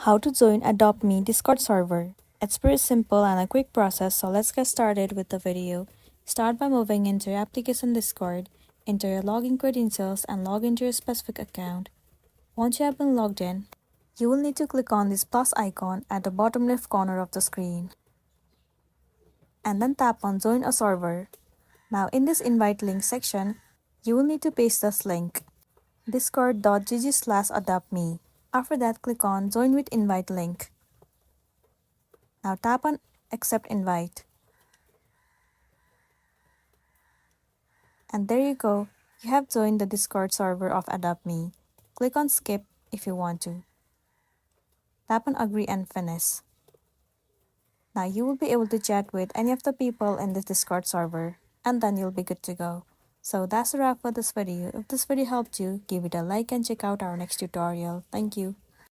How to join Adopt Me Discord server. It's pretty simple and a quick process, so let's get started with the video. Start by moving into your application Discord, enter your login credentials and log into your specific account. Once you have been logged in, you will need to click on this plus icon at the bottom left corner of the screen and then tap on Join a Server. Now in this invite link section, you will need to paste this link discord.gg/adoptme. After that, click on Join with Invite link. Now tap on Accept Invite. And there you go. You have joined the Discord server of Adopt Me. Click on Skip if you want to. Tap on Agree and Finish. Now you will be able to chat with any of the people in this Discord server, and then you'll be good to go. So that's a wrap for this video. If this video helped you, give it a like and check out our next tutorial. Thank you.